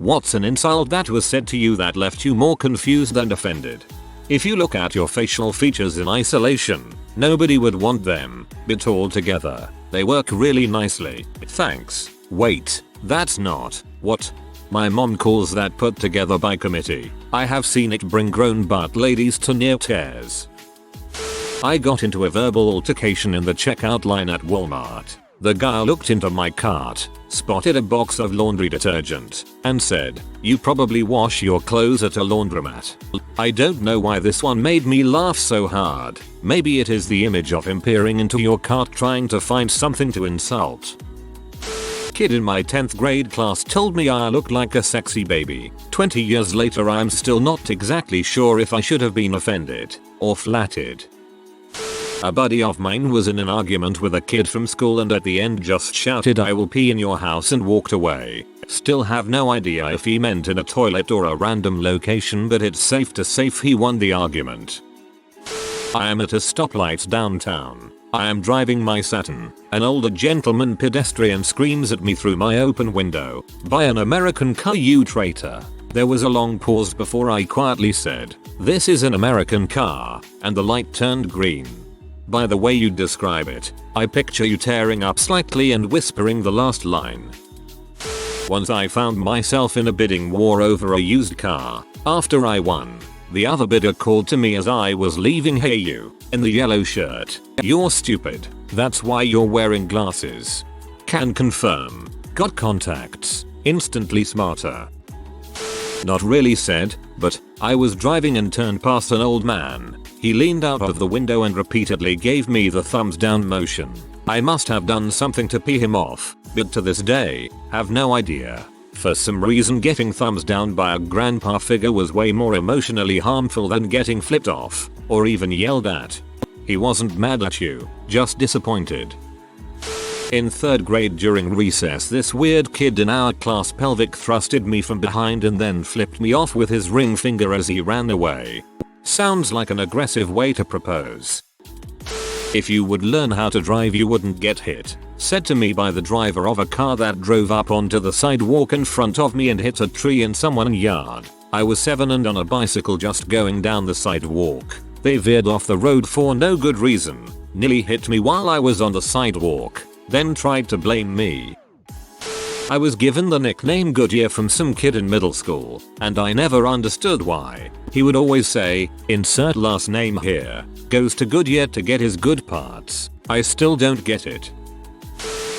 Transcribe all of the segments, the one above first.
What's an insult that was said to you that left you more confused than offended? If you look at your facial features in isolation, nobody would want them, but all together, they work really nicely. Thanks. Wait, that's not what my mom calls that put together by committee. I have seen it bring grown butt ladies to near tears. I got into a verbal altercation in the checkout line at Walmart. The guy looked into my cart, spotted a box of laundry detergent, and said, "You probably wash your clothes at a laundromat." I don't know why this one made me laugh so hard. Maybe it is the image of him peering into your cart trying to find something to insult. Kid in my 10th grade class told me I looked like a sexy baby. 20 years later I'm still not exactly sure if I should have been offended or flattered. A buddy of mine was in an argument with a kid from school and at the end just shouted, "I will pee in your house," and walked away. Still have no idea if he meant in a toilet or a random location, but it's safe to say he won the argument. I am at a stoplight downtown. I am driving my Saturn. An older gentleman pedestrian screams at me through my open window, "Buy an American car, you traitor." There was a long pause before I quietly said, "This is an American car," and the light turned green. By the way you describe it, I picture you tearing up slightly and whispering the last line. Once I found myself in a bidding war over a used car. After I won, the other bidder called to me as I was leaving, "Hey you, in the yellow shirt. You're stupid. That's why you're wearing glasses." Can confirm. Got contacts. Instantly smarter. Not really said, but I was driving and turned past an old man. He leaned out of the window and repeatedly gave me the thumbs down motion. I must have done something to pee him off, but to this day, have no idea. For some reason getting thumbs down by a grandpa figure was way more emotionally harmful than getting flipped off, or even yelled at. He wasn't mad at you, just disappointed. In 3rd grade during recess, this weird kid in our class pelvic thrusted me from behind and then flipped me off with his ring finger as he ran away. Sounds like an aggressive way to propose. "If you would learn how to drive you wouldn't get hit," said to me by the driver of a car that drove up onto the sidewalk in front of me and hit a tree in someone's yard. I was 7 and on a bicycle just going down the sidewalk. They veered off the road for no good reason, nearly hit me while I was on the sidewalk, then tried to blame me. I was given the nickname Goodyear from some kid in middle school, and I never understood why. He would always say, "Insert last name here, goes to Goodyear to get his good parts." I still don't get it.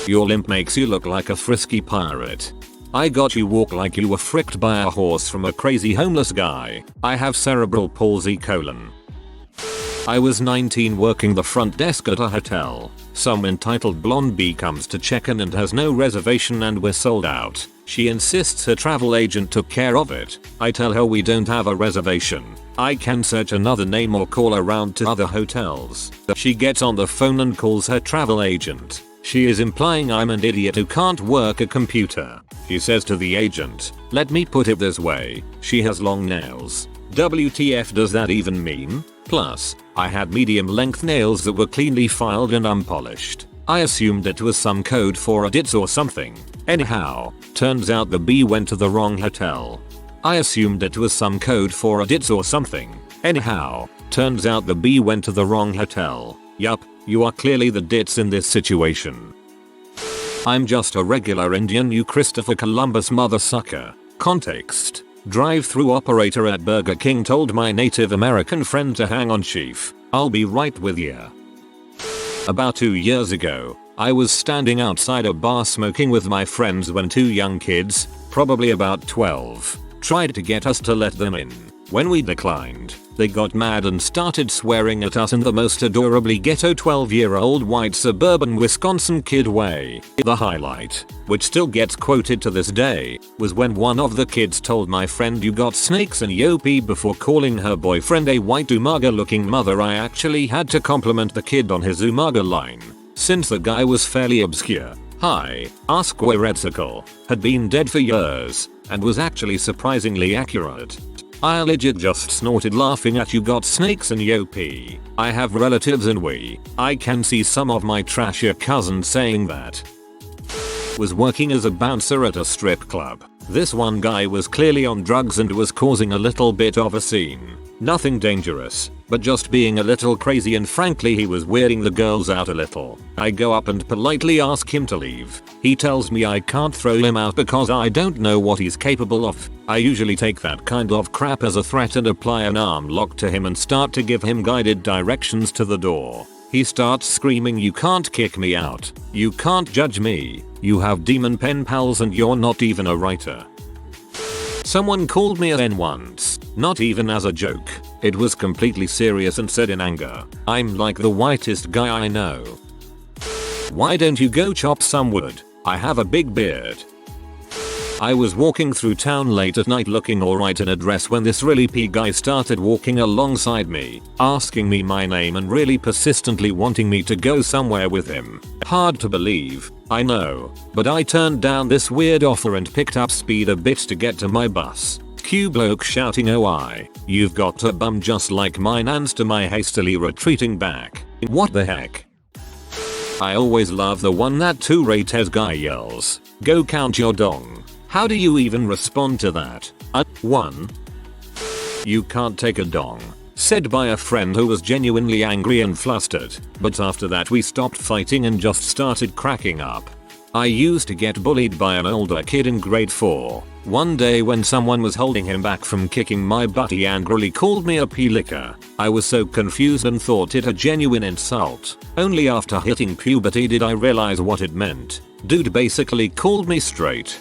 "Your limp makes you look like a frisky pirate." I got you walk like you were fricked by a horse from a crazy homeless guy. I have cerebral palsy : I was 19 working the front desk at a hotel. Some entitled blonde bee comes to check in and has no reservation and we're sold out. She insists her travel agent took care of it. I tell her we don't have a reservation. I can search another name or call around to other hotels. She gets on the phone and calls her travel agent. She is implying I'm an idiot who can't work a computer. She says to the agent, "Let me put it this way, she has long nails." WTF does that even mean? Plus, I had medium length nails that were cleanly filed and unpolished. I assumed it was some code for a ditz or something. Anyhow, turns out the bee went to the wrong hotel. I assumed it was some code for a ditz or something. Anyhow, turns out the bee went to the wrong hotel. Yup, you are clearly the ditz in this situation. I'm just a regular Indian, you Christopher Columbus mother sucker. Context. Drive-through operator at Burger King told my Native American friend to hang on chief, I'll be right with ya. About 2 years ago, I was standing outside a bar smoking with my friends when 2 young kids, probably about 12, tried to get us to let them in. When we declined, they got mad and started swearing at us in the most adorably ghetto 12-year-old white suburban Wisconsin kid way. The highlight, which still gets quoted to this day, was when one of the kids told my friend "you got snakes in yo pee" before calling her boyfriend a white Umaga looking mother. I actually had to compliment the kid on his Umaga line, since the guy was fairly obscure. Hi, Asexuality had been dead for years, and was actually surprisingly accurate. I legit just snorted laughing at "you got snakes in yo pee." I have relatives in I can see some of my trashier cousins saying that. Was working as a bouncer at a strip club. This one guy was clearly on drugs and was causing a little bit of a scene. Nothing dangerous, but just being a little crazy, and frankly he was weirding the girls out a little. I go up and politely ask him to leave. He tells me I can't throw him out because I don't know what he's capable of. I usually take that kind of crap as a threat and apply an arm lock to him and start to give him guided directions to the door. He starts screaming, "You can't kick me out. You can't judge me. You have demon pen pals and you're not even a writer." Someone called me an N once, not even as a joke. It was completely serious and said in anger, "I'm like the whitest guy I know. Why don't you go chop some wood? I have a big beard." I was walking through town late at night looking alright in a dress when this really pea guy started walking alongside me, asking me my name and really persistently wanting me to go somewhere with him. Hard to believe, I know, but I turned down this weird offer and picked up speed a bit to get to my bus. Cue bloke shouting, "Oh, you've got a bum just like mine," and to my hastily retreating back. What the heck? I always love the one that Irritated guy yells, "Go count your dong." How do you even respond to that? 1. You can't take a dong. Said by a friend who was genuinely angry and flustered, but after that we stopped fighting and just started cracking up. I used to get bullied by an older kid in grade 4. One day when someone was holding him back from kicking my butt, he angrily called me a pea licker. I was so confused and thought it a genuine insult. Only after hitting puberty did I realize what it meant. Dude basically called me straight.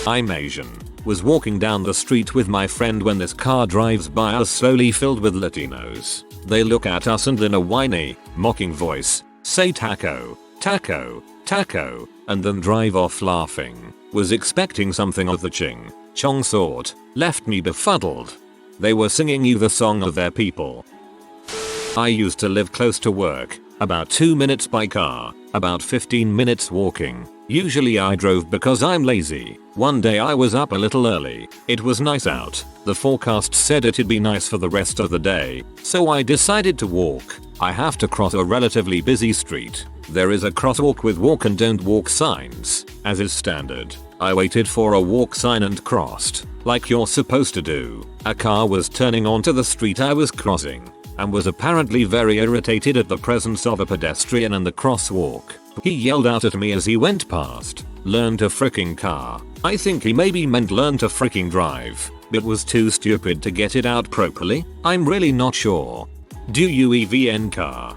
I'm Asian. Was walking down the street with my friend when this car drives by us slowly filled with Latinos. They look at us and in a whiny, mocking voice, say taco, taco, taco, and then drive off laughing. Was expecting something of the chong sort. Left me befuddled. They were singing you the song of their people. I used to live close to work, about 2 minutes by car, about 15 minutes walking. Usually I drove because I'm lazy. One day I was up a little early. It was nice out. The forecast said it'd be nice for the rest of the day, so I decided to walk. I have to cross a relatively busy street. There is a crosswalk with walk and don't walk signs, as is standard. I waited for a walk sign and crossed, like you're supposed to do. A car was turning onto the street I was crossing, and was apparently very irritated at the presence of a pedestrian in the crosswalk. He yelled out at me as he went past, "Learn to fricking car." I think he maybe meant learn to fricking drive, but was too stupid to get it out properly. I'm really not sure. Do you even car?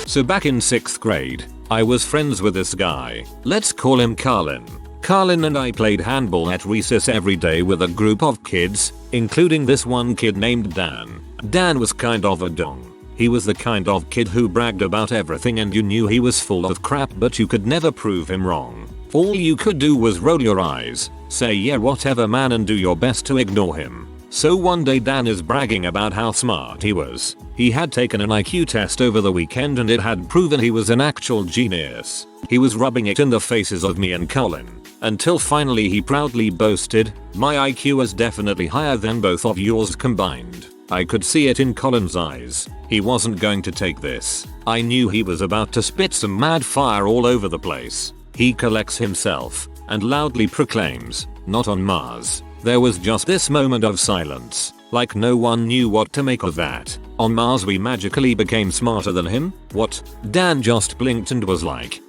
So back in 6th grade, I was friends with this guy. Let's call him Carlin. Carlin and I played handball at recess every day with a group of kids, including this one kid named Dan. Dan was kind of a dong. He was the kind of kid who bragged about everything and you knew he was full of crap, but you could never prove him wrong. All you could do was roll your eyes, say yeah whatever man, and do your best to ignore him. So one day Dan is bragging about how smart he was. He had taken an IQ test over the weekend and it had proven he was an actual genius. He was rubbing it in the faces of me and Colin, until finally he proudly boasted, "My IQ is definitely higher than both of yours combined." I could see it in Colin's eyes. He wasn't going to take this. I knew he was about to spit some mad fire all over the place. He collects himself and loudly proclaims, "Not on Mars." There was just this moment of silence, like no one knew what to make of that. On Mars we magically became smarter than him? What? Dan just blinked and was like,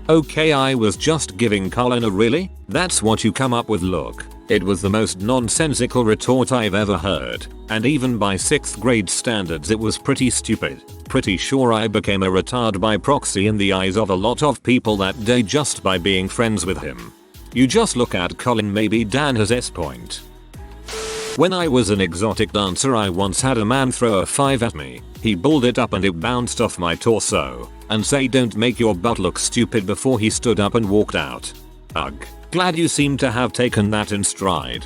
okay, I was just giving Colin a really? That's what you come up with look. It was the most nonsensical retort I've ever heard, and even by 6th grade standards it was pretty stupid. Pretty sure I became a retard by proxy in the eyes of a lot of people that day just by being friends with him. You just look at Colin, maybe Dan has S point. When I was an exotic dancer I once had a man throw a 5 at me. He balled it up and it bounced off my torso, and say don't make your butt look stupid before he stood up and walked out. Ugh. Glad you seem to have taken that in stride.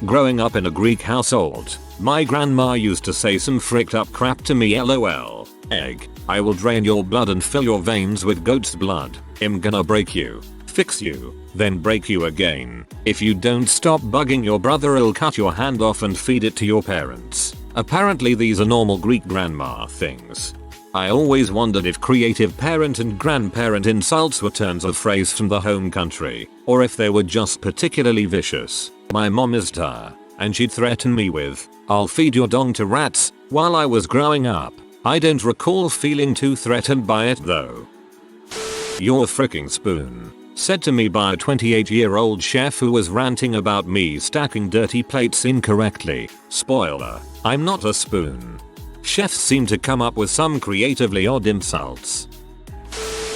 Growing up in a Greek household, my grandma used to say some fricked up crap to me, lol. Egg. I will drain your blood and fill your veins with goat's blood. I'm gonna break you. Fix you. Then break you again. If you don't stop bugging your brother, I'll cut your hand off and feed it to your parents. Apparently these are normal Greek grandma things. I always wondered if creative parent and grandparent insults were turns of phrase from the home country, or if they were just particularly vicious. My mom is Tar, and she'd threaten me with, "I'll feed your dong to rats," while I was growing up. I don't recall feeling too threatened by it though. "Your fricking spoon," said to me by a 28-year-old chef who was ranting about me stacking dirty plates incorrectly. Spoiler, I'm not a spoon. Chefs seem to come up with some creatively odd insults.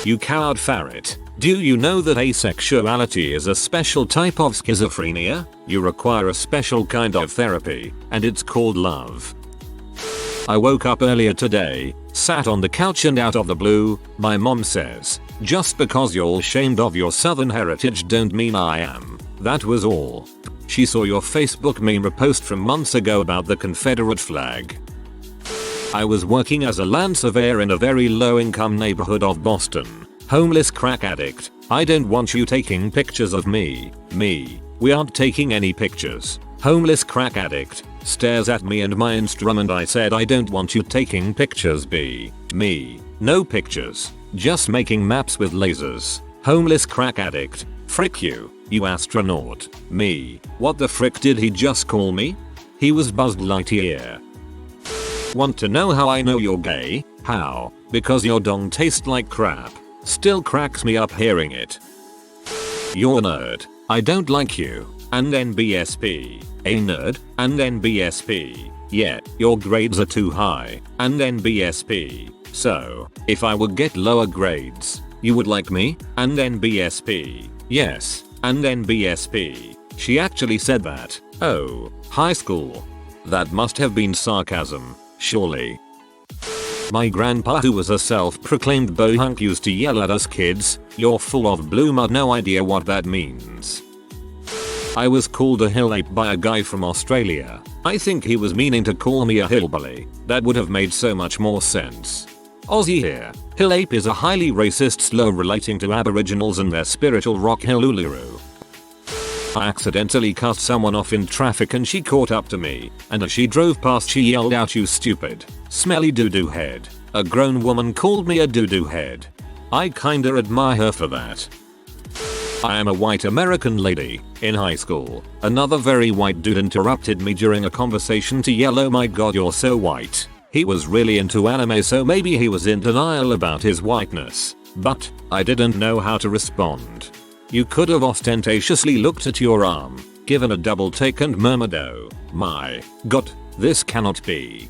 "You coward ferret. Do you know that asexuality is a special type of schizophrenia? You require a special kind of therapy, and it's called love." "I woke up earlier today, sat on the couch, and out of the blue, my mom says, 'Just because you're ashamed of your southern heritage don't mean I am.' That was all. She saw your Facebook meme repost from months ago about the Confederate flag." "I was working as a land surveyor in a very low-income neighborhood of Boston. Homeless crack addict. I don't want you taking pictures of me. We aren't taking any pictures." Homeless crack addict stares at me and my instrument. I said, "I don't want you taking pictures. Me. No pictures. Just making maps with lasers." Homeless crack addict. "Frick you, you astronaut." Me. "What the frick did he just call me?" He was Buzz Lightyear. "Want to know how I know you're gay? How? Because your dong tastes like crap." Still cracks me up hearing it. "You're a nerd. I don't like you." And then BSP. "A nerd." And then BSP. "Yeah, your grades are too high." And then BSP. "So, if I would get lower grades, you would like me?" And then BSP. "Yes." And then BSP. "She actually said that. Oh, high school. That must have been sarcasm, surely." My grandpa, who was a self-proclaimed bohunk, used to yell at us kids, "You're full of blue mud." No idea what that means. I was called a hill ape by a guy from Australia. I think he was meaning to call me a hillbilly. That would have made so much more sense. Aussie here. Hill ape is a highly racist slur relating to Aboriginals and their spiritual rock hill Uluru. I accidentally cut someone off in traffic and she caught up to me, and as she drove past she yelled out, "You stupid, smelly doo-doo head." A grown woman called me a doo-doo head. I kinda admire her for that. I am a white American lady. In high school, another very white dude interrupted me during a conversation to yell, "Oh my god, you're so white." He was really into anime, so maybe he was in denial about his whiteness, but I didn't know how to respond. You could have ostentatiously looked at your arm, given a double take and murmured, "Oh my god, this cannot be."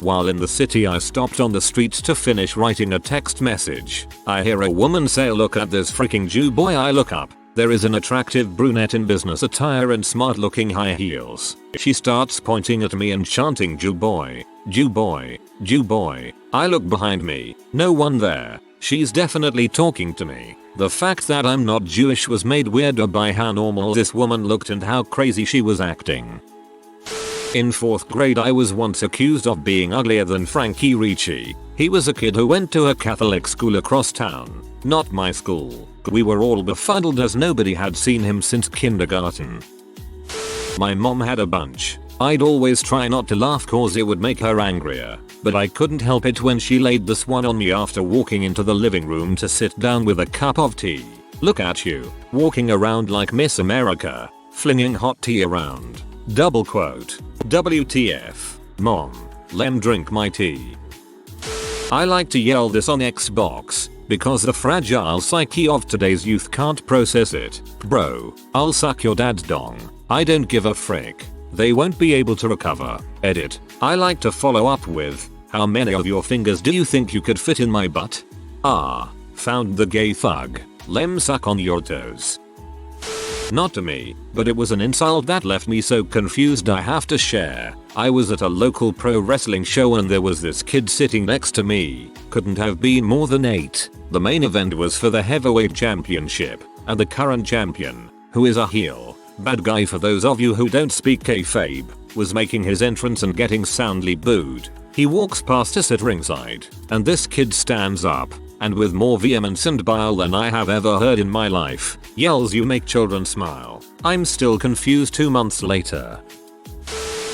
While in the city, I stopped on the street to finish writing a text message. I hear a woman say, "Look at this freaking Jew boy." I look up. There is an attractive brunette in business attire and smart looking high heels. She starts pointing at me and chanting, "Jew boy, Jew boy, Jew boy." I look behind me. No one there. She's definitely talking to me. The fact that I'm not Jewish was made weirder by how normal this woman looked and how crazy she was acting. In 4th grade, I was once accused of being uglier than Frankie Ricci. He was a kid who went to a Catholic school across town. Not my school. We were all befuddled as nobody had seen him since kindergarten. My mom had a bunch. I'd always try not to laugh cause it would make her angrier, but I couldn't help it when she laid this one on me after walking into the living room to sit down with a cup of tea. "Look at you, walking around like Miss America, flinging hot tea around." Double quote. WTF. Mom, lem drink my tea. I like to yell this on Xbox, because the fragile psyche of today's youth can't process it. "Bro, I'll suck your dad's dong. I don't give a frick. They won't be able to recover." Edit. I like to follow up with, "How many of your fingers do you think you could fit in my butt?" Ah, found the gay thug. Lem suck on your toes. Not to me, but it was an insult that left me so confused I have to share. I was at a local pro wrestling show and there was this kid sitting next to me. Couldn't have been more than 8. The main event was for the heavyweight championship, and the current champion, who is a heel, bad guy for those of you who don't speak kayfabe, was making his entrance and getting soundly booed. He walks past us at ringside, and this kid stands up, and with more vehemence and bile than I have ever heard in my life, yells, "You make children smile." I'm still confused 2 months later.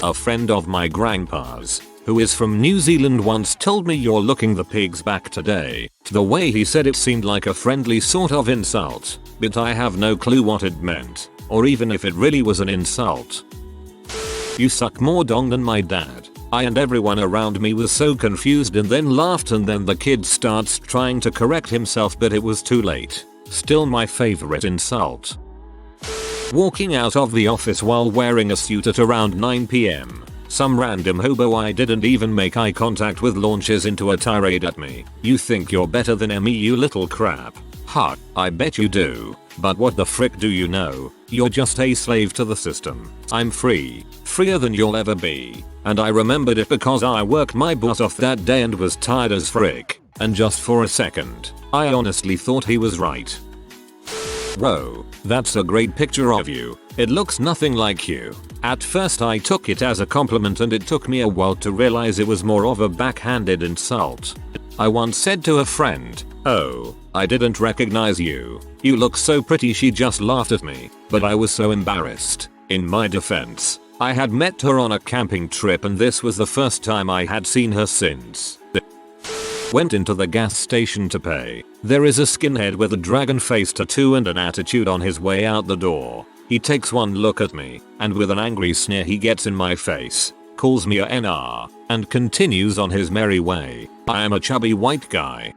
A friend of my grandpa's who is from New Zealand, once told me "you're looking the pigs back today." The way he said it seemed like a friendly sort of insult, but I have no clue what it meant, or even if it really was an insult. "You suck more dong than my dad." I and everyone around me was so confused and then laughed, and then the kid starts trying to correct himself but it was too late. Still my favorite insult. Walking out of the office while wearing a suit at around 9 PM. Some random hobo I didn't even make eye contact with launches into a tirade at me. "You think you're better than me, you little crap." Ha, I bet you do. But what the frick do you know? You're just a slave to the system. I'm free. Freer than you'll ever be. And I remembered it because I worked my butt off that day and was tired as frick. And just for a second, I honestly thought he was right. "Whoa, that's a great picture of you. It looks nothing like you." At first I took it as a compliment and it took me a while to realize it was more of a backhanded insult. I once said to a friend, "Oh, I didn't recognize you. You look so pretty." She just laughed at me, but I was so embarrassed. In my defense, I had met her on a camping trip and this was the first time I had seen her since. Went into the gas station to pay. There is a skinhead with a dragon face tattoo and an attitude on his way out the door. He takes one look at me, and with an angry sneer he gets in my face, calls me a NR, and continues on his merry way. I am a chubby white guy.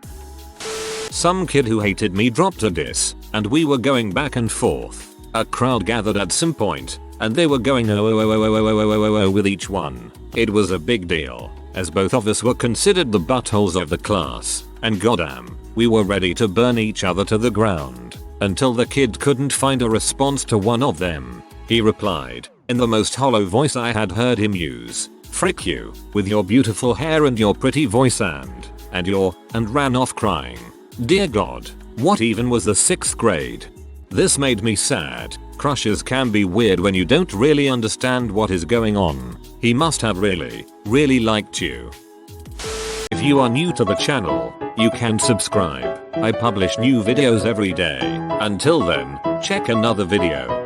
Some kid who hated me dropped a diss, and we were going back and forth. A crowd gathered at some point, and they were going oh with each one. It was a big deal, as both of us were considered the buttholes of the class, and goddamn, we were ready to burn each other to the ground. Until the kid couldn't find a response to one of them. He replied, in the most hollow voice I had heard him use, "Frick you, with your beautiful hair and your pretty voice and ran off crying. Dear God, what even was the 6th grade? This made me sad. Crushes can be weird when you don't really understand what is going on. He must have really liked you. If you are new to the channel, you can subscribe. I publish new videos every day. Until then, check another video.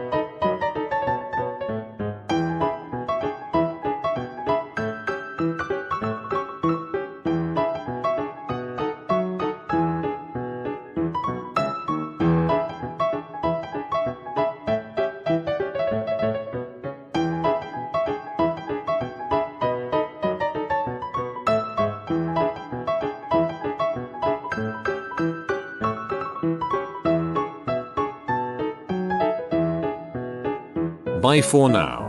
Bye for now.